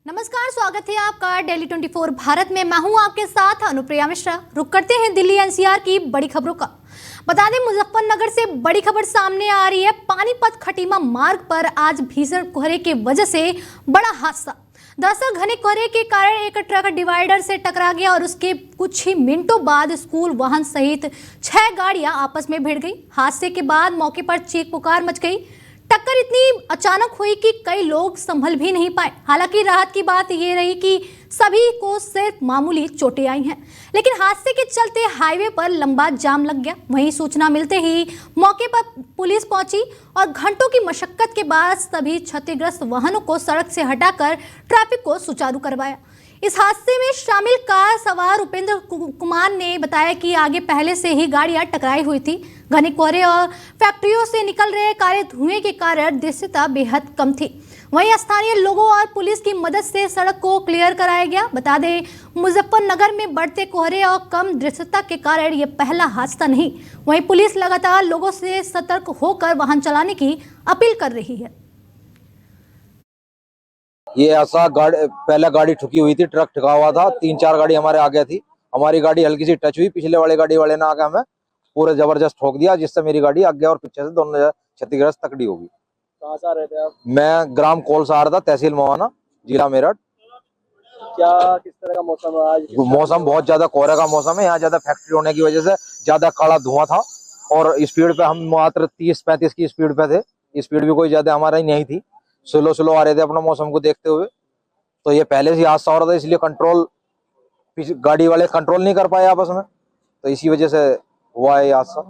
नमस्कार, स्वागत है आपका डेली 24 भारत में। मैं हूं आपके साथ अनुप्रिया मिश्रा। रुक करते हैं दिल्ली एनसीआर की बड़ी खबरों का। बता दें, मुजफ्फरनगर से बड़ी खबर सामने आ रही है। पानीपत खटीमा मार्ग पर आज भीषण कोहरे की वजह से बड़ा हादसा। दरअसल घने कोहरे के कारण एक ट्रक डिवाइडर से टकरा गया और उसके कुछ ही मिनटों बाद स्कूल वाहन सहित 6 गाड़ियां आपस में भिड़ गई। हादसे के बाद मौके पर चीख पुकार मच गई। टक्कर इतनी अचानक हुई कि कई लोग संभल भी नहीं पाए। हालांकि राहत की बात ये रही कि सभी को सिर्फ मामूली चोटें आई हैं, लेकिन हादसे के चलते हाईवे पर लंबा जाम लग गया। वहीं सूचना मिलते ही मौके पर पुलिस पहुंची और घंटों की मशक्कत के बाद सभी क्षतिग्रस्त वाहनों को सड़क से हटाकर ट्रैफिक को सुचारू करवाया। इस हादसे में शामिल कार सवार उपेंद्र कुमार ने बताया कि आगे पहले से ही गाड़ियां टकराई हुई थी। घने कोहरे और फैक्ट्रियों से निकल रहे काले धुएं के कारण दृश्यता बेहद कम थी। वहीं स्थानीय लोगों और पुलिस की मदद से सड़क को क्लियर कराया गया। बता दें, मुजफ्फरनगर में बढ़ते कोहरे और कम दृश्यता के कारण ये पहला हादसा नहीं। वहीं पुलिस लगातार लोगों से सतर्क होकर वाहन चलाने की अपील कर रही है। ये ऐसा पहले गाड़ी ठुकी हुई थी, ट्रक ठुका हुआ था, 3-4 गाड़ी हमारे आगे थी। हमारी गाड़ी हल्की सी टच हुई, पिछले वाले गाड़ी वाले ने आके हमें पूरे जबरदस्त ठोक दिया, जिससे मेरी गाड़ी आगे और पीछे से दोनों क्षतिग्रस्त तकड़ी होगी। कहाँ से आ रहे थे आप? मैं ग्राम कोल से आ रहा था, तहसील मोहाना, जिला मेरठ। क्या किस तरह का मौसम है आज? मौसम बहुत ज्यादा कोहरे का मौसम है। यहाँ ज्यादा फैक्ट्री होने की वजह से ज्यादा काला धुआं था और स्पीड पे हम मात्र 30-35 की स्पीड पे थे। स्पीड भी कोई ज्यादा हमारा ही नहीं थी, स्लो आ रहे थे अपना मौसम को देखते हुए। तो ये पहले से हादसा हो रहा था, इसलिए गाड़ी वाले कंट्रोल नहीं कर पाए आपस में, तो इसी वजह से हुआ है हादसा।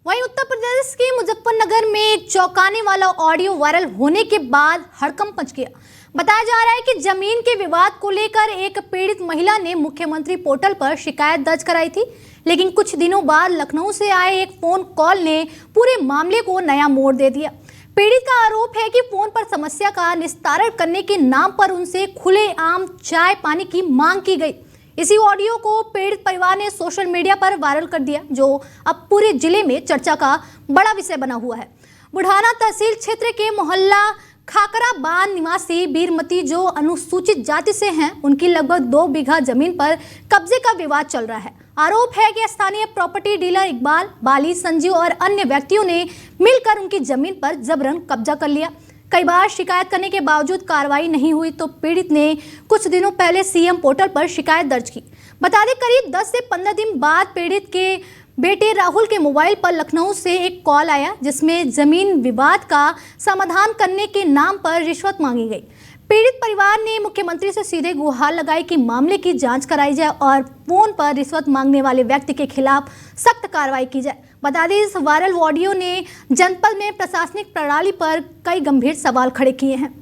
वहीं उत्तर प्रदेश के मुजफ्फरनगर में एक चौंकाने वाला ऑडियो वायरल होने के बाद हड़कंप मच गया। बताया जा रहा है कि जमीन के विवाद को लेकर एक पीड़ित महिला ने मुख्यमंत्री पोर्टल पर शिकायत दर्ज कराई थी, लेकिन कुछ दिनों बाद लखनऊ से आए एक फोन कॉल ने पूरे मामले को नया मोड़ दे दिया। पीड़ित का आरोप है कि फोन पर समस्या का निस्तारण करने के नाम पर उनसे खुलेआम चाय पानी की मांग की गई। इसी ऑडियो को पीड़ित परिवार ने सोशल मीडिया पर वायरल कर दिया, जो अब पूरे जिले में चर्चा का बड़ा विषय बना हुआ है। बुढ़ाना तहसील क्षेत्र के मोहल्ला खाकराबाद निवासी बीरमती, जो अनुसूचित जाति से हैं, उनकी लगभग 2 बीघा जमीन पर कब्जे का विवाद चल रहा है। आरोप है कि स्थानीय प्रॉपर्टी डीलर इकबाल, बाली, संजीव और अन्य व्यक्तियों ने मिलकर उनकी जमीन पर जबरन कब्जा कर लिया। कई बार शिकायत करने के बावजूद कार्रवाई नहीं हुई तो पीड़ित ने कुछ दिनों पहले सीएम पोर्टल पर शिकायत दर्ज की। बता दें, करीब 10 से 15 दिन बाद पीड़ित के बेटे राहुल के मोबाइल पर लखनऊ से एक कॉल आया, जिसमें जमीन विवाद का समाधान करने के नाम पर रिश्वत मांगी गई। पीड़ित परिवार ने मुख्यमंत्री से सीधे गुहार लगाई कि मामले की जांच कराई जाए और फोन पर रिश्वत मांगने वाले व्यक्ति के खिलाफ सख्त कार्रवाई की जाए। बता दें, इस वायरल ऑडियो ने जनपद में प्रशासनिक प्रणाली पर कई गंभीर सवाल खड़े किए हैं।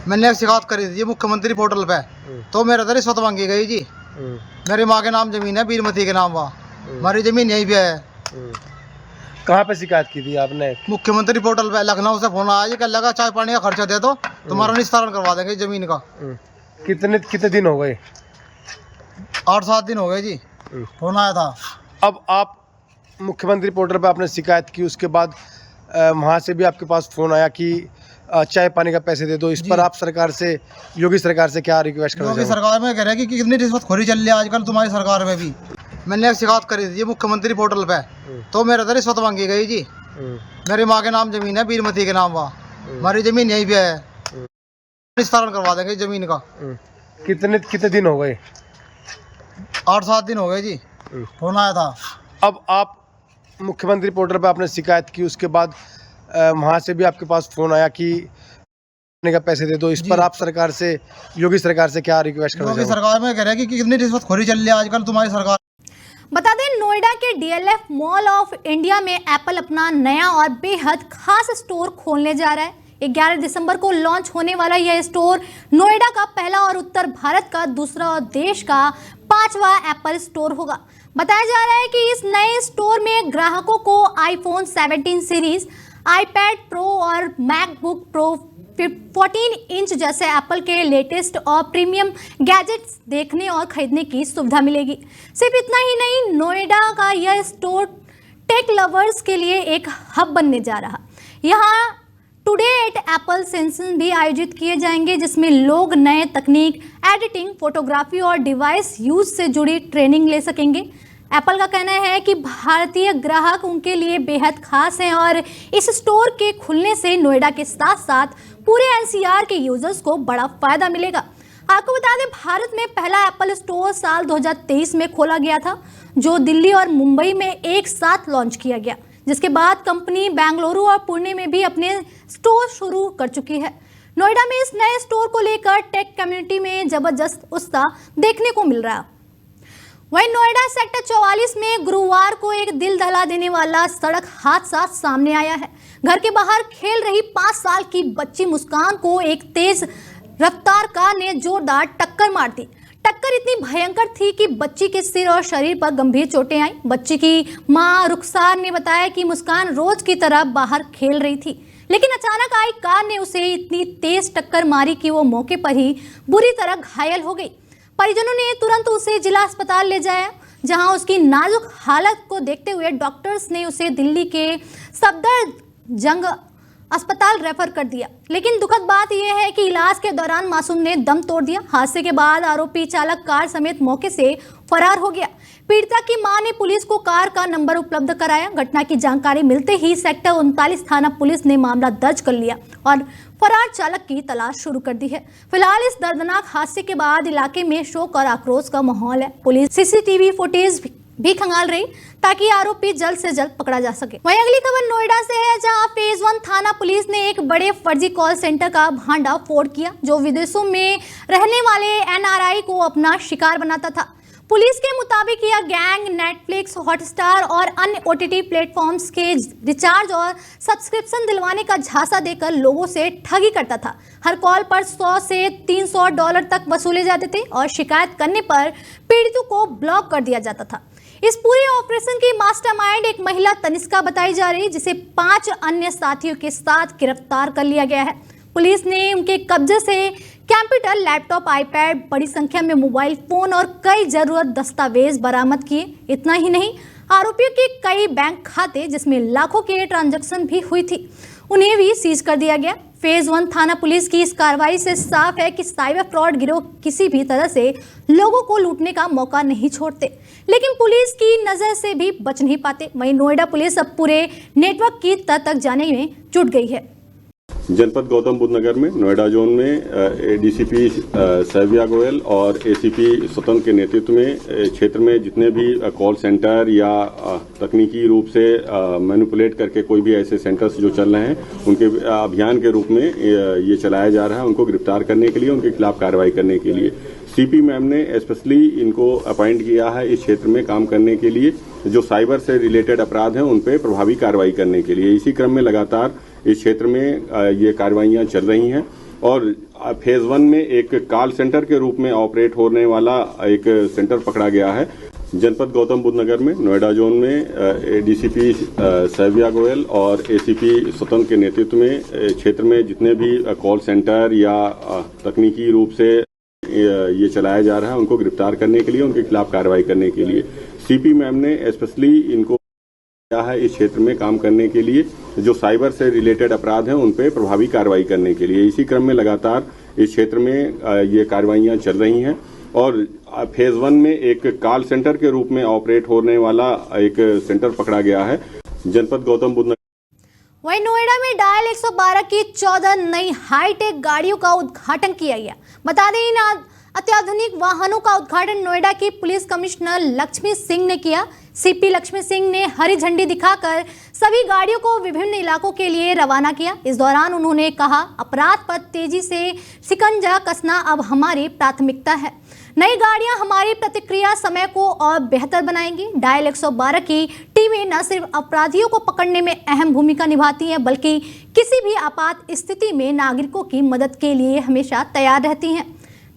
मैंने एक शिकायत करी थी मुख्यमंत्री पोर्टल पे, तो मेरे तरह रिश्वत मांगी गई जी। मेरी माँ के नाम जमीन है, बीरमती के नाम, वहाँ हमारी जमीन यहीं पे है। कहाँ पे शिकायत की थी आपने? मुख्यमंत्री पोर्टल पे। लखनऊ से फोन आया, कल लगा चाय पानी का खर्चा दे दो, तुम्हारा निस्तारण करवा देंगे जमीन का। कितने दिन हो गए? 8-7 दिन हो गए जी, फोन आया था। अब आप मुख्यमंत्री पोर्टल पे आपने शिकायत की, उसके बाद वहाँ से भी आपके पास फोन आया कि चाय पानी का पैसे दे दो। इस पर आप सरकार से, योगी सरकार से क्या रिक्वेस्ट करोगे? योगी सरकार में कह रहे हैं कि कितनी रिश्वतखोरी चल रही है आजकल तुम्हारी सरकार में भी। मैंने एक शिकायत करी थी मुख्यमंत्री पोर्टल पे, तो मेरे तरह रिश्वत मांगी गई जी। मेरी माँ के नाम जमीन है, बीरमती के नाम, वहाँ हमारी जमीन यहीं पे है। निस्तारण करवा देंगे जमीन का। कितने दिन हो गए? 8-7 दिन हो गए जी, फोन आया था। अब आप मुख्यमंत्री पोर्टल पे आपने शिकायत की, उसके बाद वहाँ से भी आपके पास फोन आया कि का पैसे दे दो। इस पर आप सरकार से, योगी सरकार से क्या रिक्वेस्ट करोगे? योगी सरकार में कह रहे हैं कि कितनी रिश्वतखोरी चल रही है आजकल तुम्हारी सरकार। बता दें, नोएडा के डीएलएफ मॉल ऑफ इंडिया में एप्पल अपना नया और बेहद खास स्टोर खोलने जा रहा है। 11 दिसंबर को लॉन्च होने वाला यह स्टोर नोएडा का पहला और उत्तर भारत का दूसरा और देश का 5वां एप्पल स्टोर होगा। बताया जा रहा है कि इस नए स्टोर में ग्राहकों को आईफोन 17 सीरीज, आईपैड प्रो और मैकबुक प्रो 14 इंच जैसे एप्पल के लेटेस्ट और प्रीमियम गैजेट्स देखने और खरीदने की सुविधा मिलेगी। सिर्फ इतना ही नहीं, नोएडा का यह स्टोर टेक लवर्स के लिए एक हब बनने जा रहा। यहाँ टुडे एट एप्पल सेशन भी आयोजित किए जाएंगे, जिसमें लोग नए तकनीक, एडिटिंग, फोटोग्राफी और डिवाइस यूज से जुड़ी ट्रेनिंग ले सकेंगे। एप्पल का कहना है कि भारतीय ग्राहक उनके लिए बेहद खास हैं और इस स्टोर के खुलने से नोएडा के साथ साथ पूरे एनसीआर के यूजर्स को बड़ा फायदा मिलेगा। आपको बता दें, भारत में पहला एप्पल स्टोर साल 2023 में खोला गया था, जो दिल्ली और मुंबई में एक साथ लॉन्च किया गया, जिसके बाद कंपनी बेंगलुरु और पुणे में भी अपने स्टोर शुरू कर चुकी है। नोएडा में इस नए स्टोर को लेकर टेक कम्युनिटी में जबरदस्त उत्साह देखने को मिल रहा है। वहीं नोएडा सेक्टर 44 में गुरुवार को एक दिल दहला देने वाला सड़क हादसा सामने आया है। घर के बाहर खेल रही 5 साल की बच्ची मुस्कान को एक तेज रफ्तार कार ने जोरदार टक्कर मार दी। टक्कर इतनी भयंकर थी कि बच्ची के सिर और शरीर पर गंभीर चोटें आई। बच्ची की मां रुखसार ने बताया कि मुस्कान रोज की तरह बाहर खेल रही थी, लेकिन अचानक आई कार ने उसे इतनी तेज टक्कर मारी कि वो मौके पर ही बुरी तरह घायल हो गई। परिजनों ने तुरंत उसे जिला अस्पताल ले जाया, जहां उसकी नाजुक हालत को देखते हुए डॉक्टर्स ने उसे दिल्ली के सफदरजंग अस्पताल रेफर कर दिया। लेकिन दुखद बात यह है कि इलाज के दौरान मासूम ने दम तोड़ दिया। हादसे के बाद आरोपी चालक कार समेत मौके से फरार हो गया। पीड़िता की मां ने पुलिस को कार का नंबर उपलब्ध कराया। घटना की जानकारी मिलते ही सेक्टर 39 थाना पुलिस ने मामला दर्ज कर लिया और फरार चालक की तलाश शुरू कर दी है। फिलहाल इस दर्दनाक हादसे के बाद इलाके में शोक और आक्रोश का माहौल है। पुलिस सीसीटीवी फुटेज भी खंगाल रही ताकि आरोपी जल्द से जल्द पकड़ा जा सके। वहीं अगली खबर नोएडा से है, जहां फेज 1 थाना पुलिस ने एक बड़े फर्जी कॉल सेंटर का भांडा फोड़ किया, जो विदेशों में रहने वाले एनआरआई को अपना शिकार बनाता था। पुलिस के मुताबिक यह गैंग नेटफ्लिक्स, हॉटस्टार और अन्य ओटीटी प्लेटफॉर्म्स के रिचार्ज और सब्सक्रिप्शन दिलवाने का झांसा देकर लोगों से ठगी करता था। हर कॉल पर $100 से $300 तक वसूले जाते थे और शिकायत करने पर पीड़ितों को ब्लॉक कर दिया जाता था। इस पूरे ऑपरेशन की मास्टरमाइंड एक महिला तनिष्का बताई जा रही, जिसे 5 अन्य साथियों के साथ गिरफ्तार कर लिया गया है। पुलिस ने उनके कब्जे से कंप्यूटर, लैपटॉप, आईपैड, बड़ी संख्या में मोबाइल फोन और कई जरूरत दस्तावेज बरामद किए। इतना ही नहीं, आरोपियों के कई बैंक खाते, जिसमें लाखों के ट्रांजैक्शन भी हुई थी, उन्हें भी सीज कर दिया गया। फेज 1 थाना पुलिस की इस कार्रवाई से साफ है कि साइबर फ्रॉड गिरोह किसी भी तरह से लोगों को लूटने का मौका नहीं छोड़ते, लेकिन पुलिस की नजर से भी बच नहीं पाते। वहीं नोएडा पुलिस अब पूरे नेटवर्क की तह तक जाने में जुट गई है। जनपद गौतम बुद्ध नगर में नोएडा जोन में डीसीपी सैविया गोयल और एसीपी स्वतंत्र के नेतृत्व में क्षेत्र में जितने भी कॉल सेंटर या तकनीकी रूप से मैनिपुलेट करके कोई भी ऐसे सेंटर्स जो चल रहे हैं, उनके अभियान के रूप में ये चलाया जा रहा है। उनको गिरफ्तार करने के लिए, उनके खिलाफ कार्रवाई करने के लिए सीपी मैम ने स्पेशली इनको अपॉइंट किया है इस क्षेत्र में काम करने के लिए, जो साइबर से रिलेटेड अपराध हैं उन पर प्रभावी कार्रवाई करने के लिए। इसी क्रम में लगातार इस क्षेत्र में ये कार्रवाइयां चल रही हैं और फेज 1 में एक कॉल सेंटर के रूप में ऑपरेट होने वाला एक सेंटर पकड़ा गया है। जनपद गौतम बुद्ध नगर में नोएडा जोन में डीसीपी सैविया गोयल और एसीपी स्वतंत्र के नेतृत्व में क्षेत्र में जितने भी कॉल सेंटर या तकनीकी रूप से ये चलाया जा रहा है, उनको गिरफ्तार करने के लिए, उनके खिलाफ कार्रवाई करने के लिए सीपी मैम ने स्पेशली इनको है इस क्षेत्र में काम करने के लिए, जो साइबर से रिलेटेड अपराध हैं उन पर प्रभावी कार्रवाई करने के लिए। इसी क्रम में लगातार इस क्षेत्र में ये कार्रवाइयां चल रही हैं और फेज 1 में एक कॉल सेंटर के रूप में ऑपरेट होने वाला एक सेंटर पकड़ा गया है। जनपद गौतम बुद्ध। वहीं नोएडा में डायल 112 की 14 नई हाईटेक गाड़ियों का उद्घाटन किया गया। बता दें, इन अत्याधुनिक वाहनों का उद्घाटन नोएडा की पुलिस कमिश्नर लक्ष्मी सिंह ने किया। सीपी लक्ष्मी सिंह ने हरी झंडी दिखाकर सभी गाड़ियों को विभिन्न इलाकों के लिए रवाना किया। इस दौरान उन्होंने कहा, अपराध पर तेजी से शिकंजा कसना अब हमारी प्राथमिकता है। नई गाड़ियां हमारी प्रतिक्रिया समय को और बेहतर बनाएंगी। डायल 112 की टीमें न सिर्फ अपराधियों को पकड़ने में अहम भूमिका निभाती हैं, बल्कि किसी भी आपात स्थिति में नागरिकों की मदद के लिए हमेशा तैयार रहती हैं।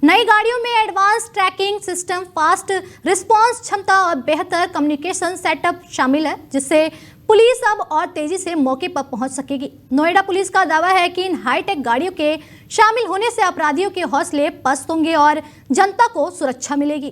नई गाड़ियों में advance tracking system, fast response क्षमता और बेहतर कम्युनिकेशन सेटअप शामिल है, जिससे पुलिस अब और तेजी से मौके पर पहुंच सकेगी। नोएडा पुलिस का दावा है कि इन हाईटेक गाड़ियों के शामिल होने से अपराधियों के हौसले पस्त होंगे और जनता को सुरक्षा मिलेगी।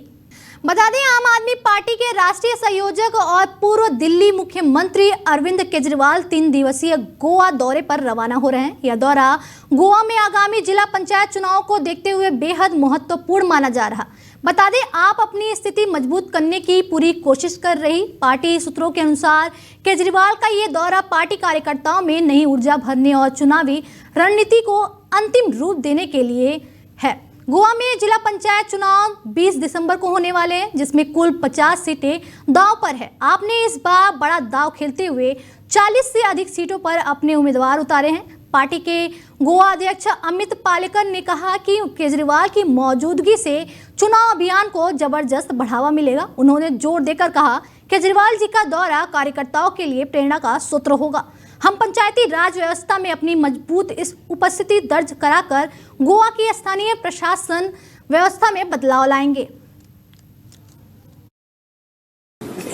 बता दें, आम आदमी पार्टी के राष्ट्रीय संयोजक और पूर्व दिल्ली मुख्यमंत्री अरविंद केजरीवाल 3 दिवसीय गोवा दौरे पर रवाना हो रहे हैं। यह दौरा गोवा में आगामी जिला पंचायत चुनाव को देखते हुए बेहद महत्वपूर्ण माना जा रहा। बता दें, आप अपनी स्थिति मजबूत करने की पूरी कोशिश कर रही पार्टी सूत्रों के अनुसार केजरीवाल का ये दौरा पार्टी कार्यकर्ताओं में नई ऊर्जा भरने और चुनावी रणनीति को अंतिम रूप देने के लिए है। गोवा में जिला पंचायत चुनाव 20 दिसंबर को होने वाले हैं, जिसमें कुल 50 सीटें दांव पर है। आपने इस बार बड़ा दांव खेलते हुए 40 से अधिक सीटों पर अपने उम्मीदवार उतारे हैं। पार्टी के गोवा अध्यक्ष अमित पालेकर ने कहा कि केजरीवाल की मौजूदगी से चुनाव अभियान को जबरदस्त बढ़ावा मिलेगा। उन्होंने जोर देकर कहा, केजरीवाल जी का दौरा कार्यकर्ताओं के लिए प्रेरणा का सूत्र होगा। हम पंचायती राज व्यवस्था में अपनी मजबूत इस उपस्थिति दर्ज कराकर गोवा की स्थानीय प्रशासन व्यवस्था में बदलाव लाएंगे।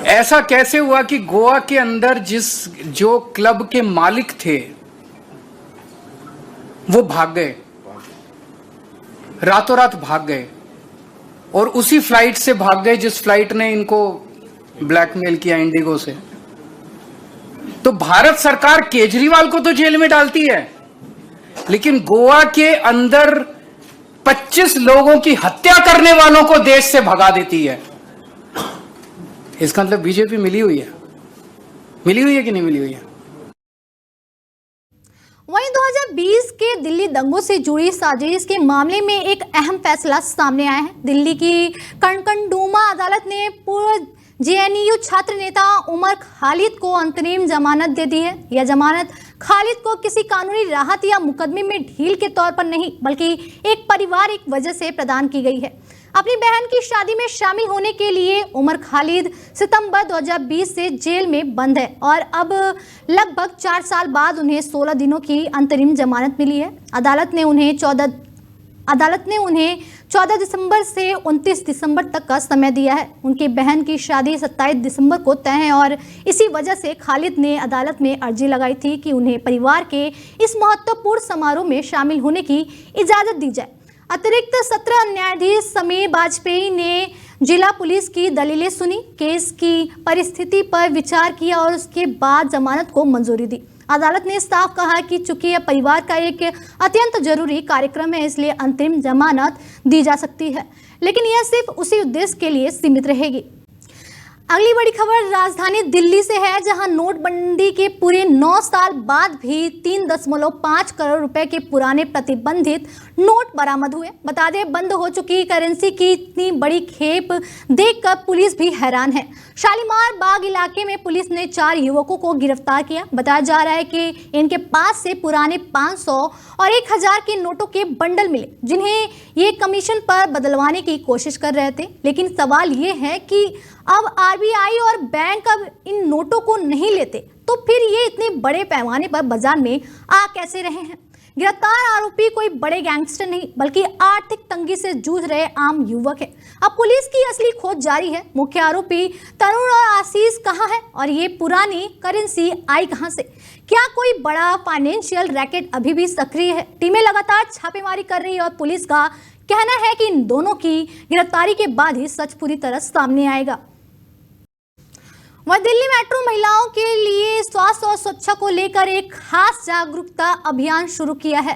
ऐसा कैसे हुआ कि गोवा के अंदर जो क्लब के मालिक थे वो भाग गए, रातों रात भाग गए, और उसी फ्लाइट से भाग गए जिस फ्लाइट ने इनको ब्लैकमेल किया इंडिगो से। तो भारत सरकार केजरीवाल को तो जेल में डालती है, लेकिन गोवा के अंदर 25 लोगों की हत्या करने वालों को देश से भगा देती है। इसका मतलब बीजेपी मिली हुई है कि नहीं मिली हुई है? वहीं 2020 के दिल्ली दंगों से जुड़ी साजिश के मामले में एक अहम फैसला सामने आया है। दिल्ली की कनकंडुमा अदालत ने पूर्व जेएनयू छात्र नेता उमर खालिद को अंतरिम जमानत दे दी है। यह जमानत खालिद को किसी कानूनी राहत या मुकदमे में ढील के तौर पर नहीं, बल्कि एक पारिवारिक वजह से प्रदान की गई है। अपनी बहन की शादी में शामिल होने के लिए उमर खालिद सितंबर 2020 से जेल में बंद है और अब लगभग 4 साल बाद उन्हें 16 दिनों की अंतरिम जमानत मिली है। अदालत ने उन्हें 14 दिसंबर से 29 दिसंबर तक का समय दिया है। उनकी बहन की शादी 27 दिसंबर को तय है और इसी वजह से खालिद ने अदालत में अर्जी लगाई थी कि उन्हें परिवार के इस महत्वपूर्ण समारोह में शामिल होने की इजाज़त दी जाए। अतिरिक्त सत्र न्यायाधीश समीर वाजपेयी ने जिला पुलिस की दलीलें सुनी, केस की परिस्थिति पर विचार किया और उसके बाद जमानत को मंजूरी दी। अदालत ने साफ कहा कि चूंकि यह परिवार का एक अत्यंत जरूरी कार्यक्रम है, इसलिए अंतरिम जमानत दी जा सकती है, लेकिन यह सिर्फ उसी उद्देश्य के लिए सीमित रहेगी। अगली बड़ी खबर राजधानी दिल्ली से है, जहां नोटबंदी के पूरे 9 साल बाद भी 3.5 करोड़ रुपए के पुराने प्रतिबंधित नोट बरामद हुए। बता दें, बंद हो चुकी करेंसी की इतनी बड़ी खेप देखकर पुलिस भी हैरान है। शालीमार बाग इलाके में पुलिस ने 4 युवकों को गिरफ्तार किया। बताया जा रहा है कि इनके पास से पुराने 500 और 1000 के नोटों के बंडल मिले, जिन्हें ये कमीशन पर बदलवाने की कोशिश कर रहे थे। लेकिन सवाल ये है कि अब आरबीआई और बैंक अब इन नोटों को नहीं लेते, तो फिर ये इतने बड़े पैमाने पर बाजार में आ कैसे रहे हैं? गिरफ्तार आरोपी कोई बड़े गैंगस्टर नहीं, बल्कि आर्थिक तंगी से जूझ रहे आम युवक है। अब पुलिस की असली खोज जारी है। मुख्य आरोपी तरुण और आशीष कहां है और ये पुरानी करेंसी आई कहां से? क्या कोई बड़ा फाइनेंशियल रैकेट अभी भी सक्रिय है? टीमें लगातार छापेमारी कर रही है और पुलिस का कहना है कि इन दोनों की गिरफ्तारी के बाद ही सच पूरी तरह सामने आएगा। वह दिल्ली मेट्रो महिलाओं के लिए स्वास्थ्य और स्वच्छता को लेकर एक खास जागरूकता अभियान शुरू किया है।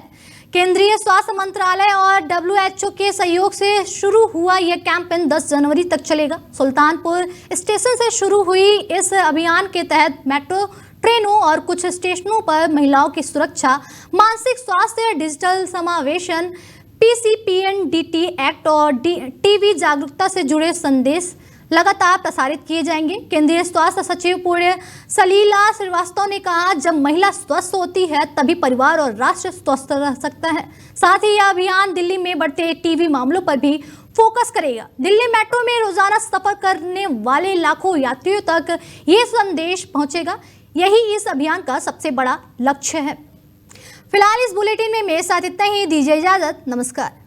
केंद्रीय स्वास्थ्य मंत्रालय और WHO के सहयोग से शुरू हुआ यह कैंपेन 10 जनवरी तक चलेगा। सुल्तानपुर स्टेशन से शुरू हुई इस अभियान के तहत मेट्रो ट्रेनों और कुछ स्टेशनों पर महिलाओं की सुरक्षा, मानसिक स्वास्थ्य, डिजिटल समावेशन, PCPNDT एक्ट और टीवी जागरूकता से जुड़े संदेश लगातार प्रसारित किए जाएंगे। केंद्रीय स्वास्थ्य सचिव पुण्य सलीला श्रीवास्तव ने कहा, जब महिला स्वस्थ होती है तभी परिवार और राष्ट्र स्वस्थ रह सकता है। साथ ही यह अभियान दिल्ली में बढ़ते टीबी मामलों पर भी फोकस करेगा। दिल्ली मेट्रो में रोजाना सफर करने वाले लाखों यात्रियों तक ये संदेश पहुंचेगा। यही इस अभियान का सबसे बड़ा लक्ष्य है। फिलहाल इस बुलेटिन में मेरे साथ इतना ही। दीजिए इजाजत। नमस्कार।